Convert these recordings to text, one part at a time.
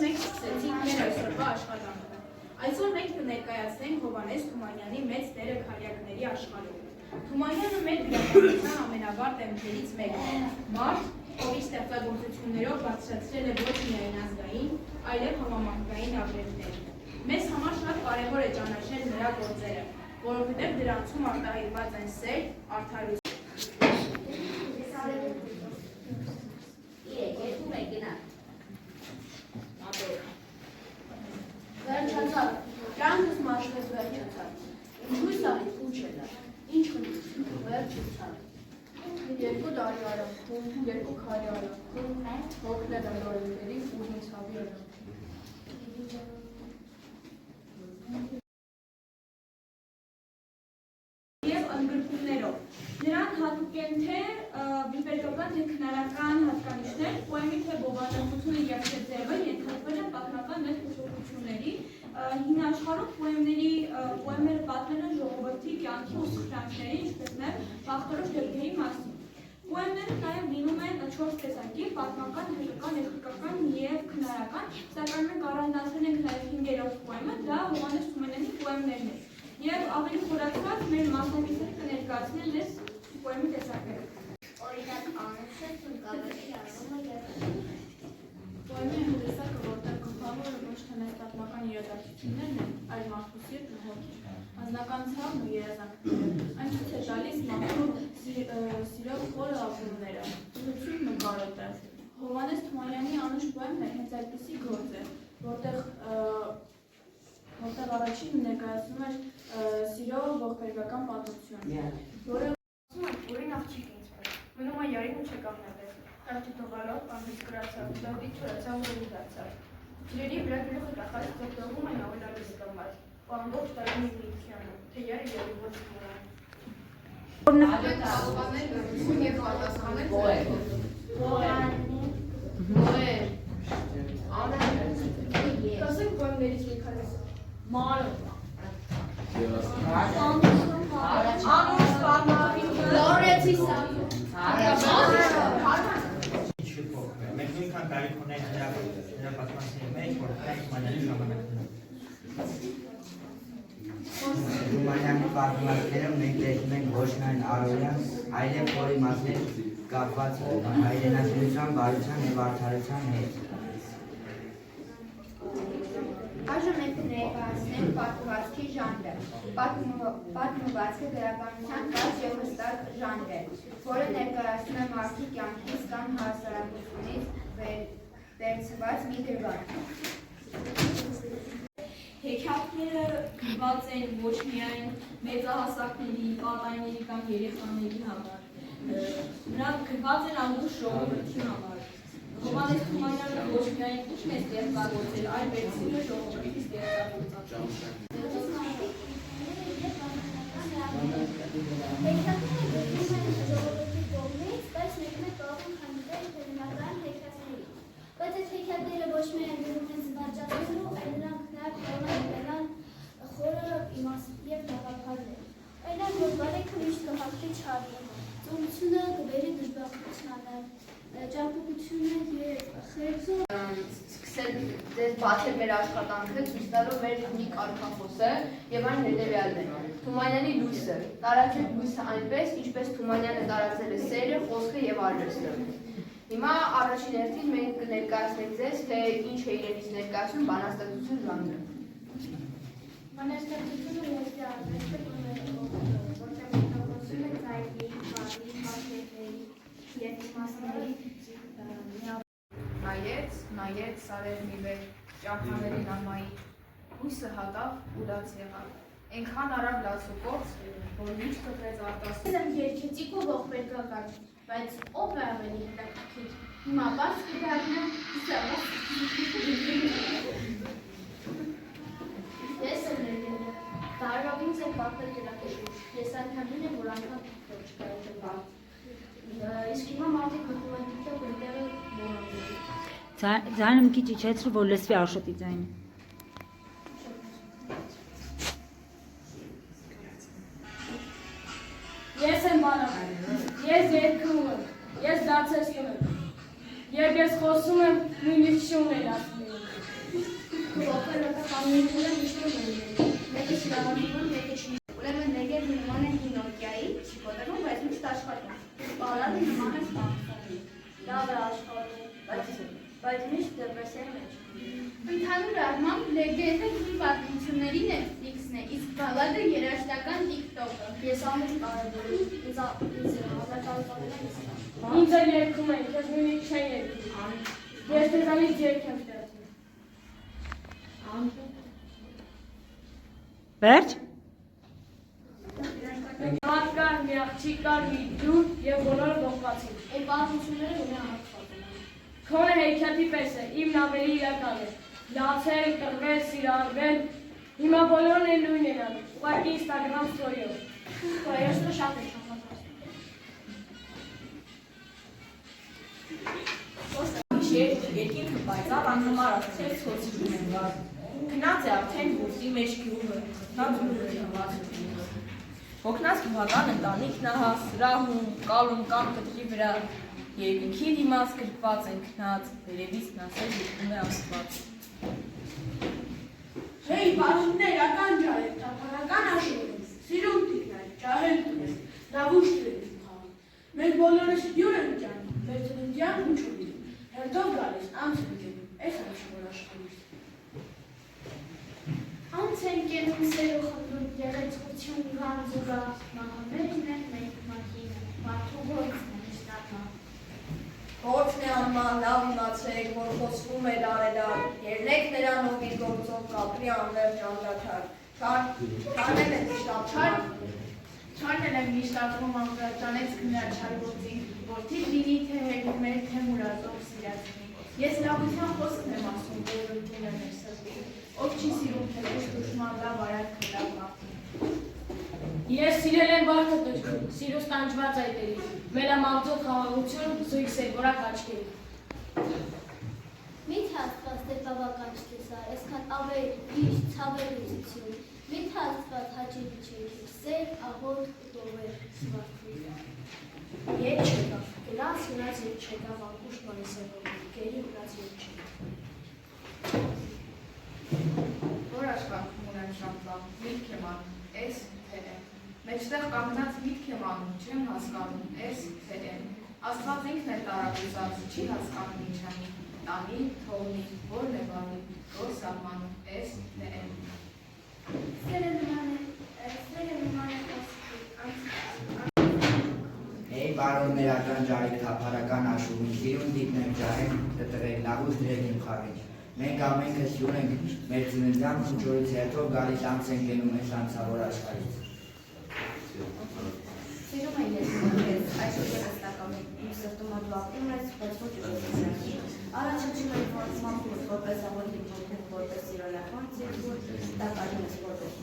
մենք սկսեցինք մեր այսօրվա աշխատանքը։ Այսօր մենք կներկայացնենք Հովհաննես Թումանյանի մեծ դերը քարյակների աշխարհում։ Թումանյանը մեր գրականության ամենավառ դեմքերից մեկն է։ Մարդ, ով իր ստեղծագործություններով բարձրացրել է ոչ միայն ազգային, այլև համամարտկային ապրելներ։ Մեզ համար շատ կարևոր է ճանաչել նրա գործերը, որովհետև դրանցում արտահայտված են սեր, արդարություն։ Վերջացավ, կյանքս մաշվեց վերջացավ, ինչու սահիտ կուչ է դա, ինչ խնդրություն, վերջացավ, երկու տարի արավքում, երկու քարի արավքում, հոգնել եմ նորենների ու ինձ հավի Եվ ընդգրկումներով։ Նրան հատուկ են թե վիպերկական թե քնարական հատկանիշներ, պոեմի թե բովանդակությունը և թե ձևը ենթարկվել են պատմական մեծ փոփոխությունների, հին աշխարհում պոեմները պատմել են ժողովրդի կյանքի ու սխրանքների, ինչպես նաև բախտորոշ դեպքերի մասին։ Պոեմները նաև լինում են 4 տեսակի՝ պատմական, հայկական, էպիկական և քնարական, սակայն մենք առանձնացրել ենք նաև 5-րդ պոեմը, դա Հովհաննես Թումանյանի պոեմներն են։ Եվ ավելի խորացված մեր մասնակիցները կներկայացնեն այս պոեմի տեսակները։ Օրինակ անունը ծնկավերի արումը և Պոեմի հանդեսակը, որտեղ գլխավորը ոչ թե մեծ պատմական իրադարձություններն են, այլ մարդու սիրտն ու հոգին, անձնական ցավն ու երազանքները, այն ցույց է տալիս մարդու սիրո խորը ապրումները, ուղղություն նկարոտը։ Հովհաննես Թումանյանի անուշ պոեմն է հենց այդպիսի գործ է, որտեղ առաջին ներկայացնում էր սիրո ողբերգական պատմություն, որը ուրին աղջիկ ինձ պես, մնում է յարին ու չեկավնատես, աղջի տողալով պանդից կրացավ, դավդի չորացավ ու ուզացավ։ Ջրերի վրա գլուխը տախած ձողդողում են ավելալիս կամած, ու ամբողջ տարին միլիցյանը, թե յարը յարի ոչ մորան։ Ալետ ասպանել լրություն և պատասխանել Կասենք պոեմներից մի քանիսը։ Մարը Լորեցի սամը Մենք նույնքան կարիք ունենք նրա պատմասների մեջ, որ դրանք Թումանյանի ժամանակներում։ Թումանյանի պատմվածքներում մենք տեսնում ենք ոչ միայն առօրյա, այլև խորի մասներ կապված հայրենասիրության, բարության և արդարության հետ։ Այժմ մենք կներկայացնենք պատմվածքի ժանրը։ Պատմվածքը գրականության կարճ և հստակ ժանր է, որը ներկայացնում է մարդու կյանքից կամ հասարակությունից վերցված մի գրված։ Հեքիաթները գրված են ոչ միայն մեծահասակների, պատայների կամ երեխաների համար, նրանք գրված են ամբողջ ժողովրդի համար։ Հովհաննես Թումանյանը ոչ միայն ուշն է ստեղծագործել, այլ վերցրել է ժողովրդի ստեղծագործածը։ Հեքիաթները գրվում են ժողովրդի կողմից, բայց մեկ-մեկ կարող են խանգարել հեղինակային հեքիաթների։ Բայց այդ հեքիաթները ոչ միայն գրում են զվարճանալու, այլ նրանք նաև կարող են ունենալ խորը իմաստ և գաղափարներ։ Օրինակ, որ բարեքը միշտ կհաղթի չարը, ծանրությունը կբերի դժբախտությանը, ճարպկությունը և խելքը Սկսել ձեզ բացել մեր աշխատանքը, ցույց տալով մեր մի կարգախոսը և այն հետևյալն է։ Թումանյանի լույսը, տարածել լույսը այնպես, ինչպես Թումանյանը տարածել է սերը, խոսքը և արվեստը։ Հիմա առաջին հերթին մենք կներկայացնենք ձեզ, թե ինչ է իրենից ներկայացնում բանաստեղծություն ժանրը։ բանաստեղծությունը լեզվի արվեստ է, որտեղ օգտագործում է ձայնի, բառի, պատկերների և իմաստների Նայեց սարերն ի վեր, ճամփաներին ամայի, հույսը հատավ ու լաց եղավ։ Էնքան արավ լացուկոց, որ միշտ կտրեց արտասում։ Ես եմ երկեցիկ ու ողբերգական, բայց ով է ավելի հետաքրքիր։ Հիմա բաց կդառնա Ես եմ ներգել, տարվագին ձեր բախվել գրակեշուր, ես այնքանին եմ, որ անգամ թիքով չկա է բախ։ Իսկ հիմա մարդիկ մտնում են թիքով ընդեղը մոնոմների։ Ձայնը մի քիչ իջեցրու, որ լսվի Աշոտի ձայնը։ Ես եմ բանում, ես երգում եմ, ես դարձեցնում եմ, երբ ես խոսում եմ, նույնիսկ չուն էլ ասում եմ։ Խորհրդականությունները միշտ նույնն են։ Մեկը շնորհավորում, մեկը չի։ Ուրեմն ներկերն նման են հինոկիայի, չի կոտրում, բայց միշտ աշխատում։ Պալատը նման է ստանցանի։ Լավ է աշխատում, բայց միշտ դեպրեսիայի մեջ։ Ընդհանուր առմամբ լեգենդը հին պատմություններին է X-ն է, իսկ բալադը երաժշտական TikTok-ը։ Ես ամեն կարևորում, ինձ հավատալուծել եմ իսկան։ Ինձ էլ երգում են, քեզ նույնիսկ չեն երգում։ Ես դրանից երգ եմ ստեղծում։ Վերջ։ Մարդ կար, մի աղջիկ կար, մի ջուր և բոլորը ողբացին։ Այդ պատմությունները ունեն հարցվածում են։ Քոնը հեքիաթի պես է, իմն ավելի իրական է։ Լացել, կռվել, սիրահարվել, հիմա բոլորն են նույն են անում, ուղղակի Instagram story-ով։ Հայաստանը շատ է շահմատված։ Երկինքը պայծառ անհամար ասել սոցիալի մենվար։ Գնաց է արդեն բուրսի մեջ գյուղը, նա ծուլություն վացություն։ Հոգնած գյուղական ընտանիք նահա, սրահում, կալում կամ կտրի վրա, երկնքի դիմաց գրկված են քնած, վերևից նասել եկում է աստված։ Հեյ, բարուններ, ականջար եք, թափանական աշոր եմ, սիրում տիկնար, ճահել տուրես, լավուշ տուրես խաղում։ Մենք բոլորս դյուր ենք ճանում, մեր ծննդյան ու չորիտ, հերթով գալիս, անց ենք գնում, ես անշավոր աշխարհից։ Անց են կենում սերու խնդրում գեղեցկություն գանձուգա, մահամերն են մենք մակինը, մարդու գործն է մշտակա։ Գործն է անման, լավ իմացեք, որ խոսվում է լարելար, երնեք նրան ով իր գործով կապրի անվերջ անդադար, չարնել են շտապչար, Չարնել եմ միշտ ապրում ամբրաճանեց քննաչար գործին, որդի լինի թե հերմեր, թե մուրազով սիրացնի։ Ես լավության խոսքն եմ ասում, որ ընդուն է մեր սրտի, ով չի սիրում թե ոչ դուշման լավ արած կլավ մարդին։ Ես սիրել եմ բարդը դժգում, սիրուս տանջված այտերի, մելամաղձոտ խաղաղություն, զույգ սերգորակ աչքերի։ Միթե աստված դե բավական չտեսար, այսքան ավելի ցավեր լուծություն, միթե աստված հաճելի չէր, սեր, աղոտ, ուտովեր, սվարդվիր։ Ետ չեկավ, գնաց հնաց ետ չեկավ անկուշ մանիսեղով, գերի հնաց ետ չեկավ։ Որ աշխատում ունեմ շամպլան, միտք եմ անում, ես թե եմ։ Մեջտեղ կանգնած միտք եմ անում, չեմ հասկանում, ես թե եմ։ Աստված ինքն է տարակուսած, չի հասկանում ինչ անի, տանի, թողնի, որն է բանի, որ սահմանում, ես թե եմ։ Սերը նման է Հեյ, բարոններ, ականջարեք, թափառական աշուղին, սիրուն դիպնեմ ջահեք, տտրեք, լավուշ դրեք իմ խաղին։ Մենք ամենքը սյուն ենք մեր ծննդյան խնջորից հետով գալիս անց ենք գնում ես անցավոր աշխարհից։ Սիրում եմ ես մոքես, այսօր երստական եմ, իմ սրտում դու ապրում ես, բայց ոչ ուժեցնի։ Առաջին չեմ որ մամուս որպես աղոթի ոգում որպես սիրոնական ծիրգուր, դա կարում ես որպես։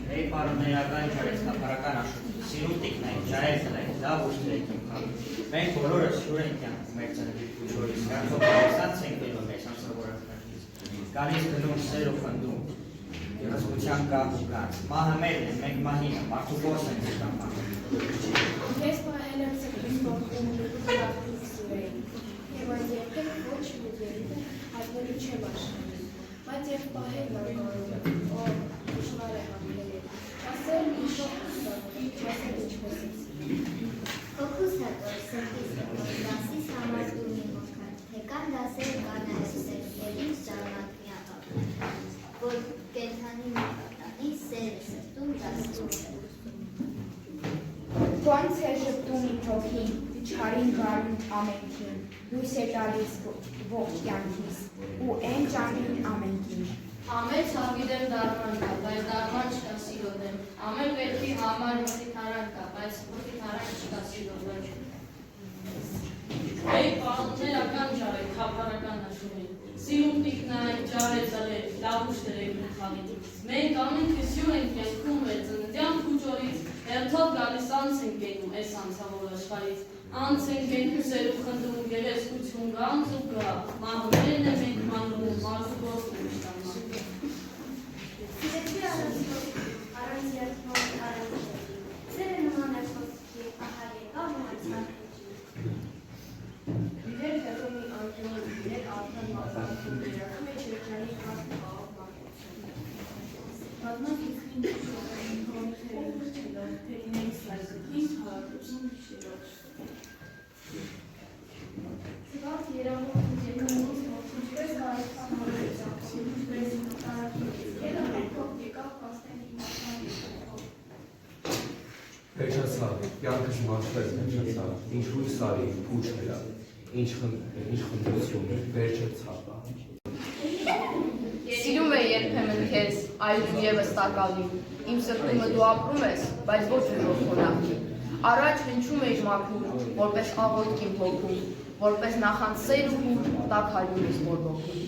Հեյ, բարոններ, ականջարեք, թափառական աշուղ, սիրում տիկնայք, ջահել տնայք, լավ ուշտրեք իմ խաղին։ Մենք բոլորս սյուր ենք կյանքում մեր ծննդի փուչորից, հերթով գալիս ենք գնում մեզ անցավոր աշխարհից։ Գալիս գնում սեր ու խնդում, գեղեցկության կապ ու գանձ, մահը մերն է, մենք մահինը, մարդու գործ ենք շտապանում։ Ես պահել եմ սրտիս մորքում ու լավություն սիրեին, և այս երկել ոչ մի երիտը հայտնելու չեմ աշխարհին, բայց և պահել եմ կարում եմ, որ դժվար է համլել, ասել ինչով կստանում, ասել ինչպես եմ սիրում։ Հոգուս հետո սրտիս որ դասիս համար դու մի մոքար, թե կան դասեր կան այր սեր, և ինչ ճարմակվի աղավ, որ կենթանի մի պատանի սերը սրտում դասում է։ Ոնց է ժպտում իմ հոգին, չարին գարուն ամենքին, լույս է տալիս ողջ կյանքիս, ու են ճանին ամենքին։ Ամեն ցավիդեմ դարման կա, բայց դարման չկա սիրո դեմ։ Ամեն պետքի համար մոտիթարան կա, բայց մոտիթարան չկա սիրո դեմ։ Հեյ, բարոններ, ականջարեք, թափառական աշուղին, սիրում տիկնայք, ջահել տնայք, լավուշ դրեք իմ խաղին։ Մենք ամենքը սյուր ենք կյանքում մեր ծննդյան փուչորից, հերթով գալիս անց ենք գնում այս անցավոր աշխարհից։ Անց ենք գնում սերու խնդում, գեղեցկություն գանձ ու գա, մահմերն է մենք մանում, մարդու գործն ենք շտապանում։ Սիրեցի առանց երդմով առանց շետի, սերը նման է խոսքի, ահա եկավ ու անցավ հեջի։ Դեր հետո մի անկյունը դիրեք Վերջացավ, կյանքս մաշվեց, վերջացավ, ինչ հույս արի, փուչ վրա, ինչ խնդրություն, վերջացավ։ Սիրում է երբեմն քեզ, այլու ևս տակալի, իմ սրտումը դու ապրում ես, բայց ոչ ուժով խոնավի։ Առաջ հնչում էիր մաքուր, որպես աղոթք իմ հոգում, որպես նախանցեր ու հուր, տաք հարյունիս բորբոքում։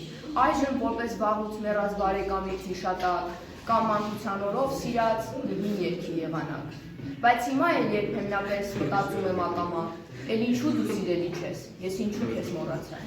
Այժմ որպես վաղուց մեռած բարեկամից հիշատակ, կամ մանկության օրով սիրած նույն երգի եղանակ։ Բայց հիմա էլ երբեմնապես մտածում եմ ակամա, էլ ինչու դու սիրելի չես, ես ինչու քեզ մոռացա։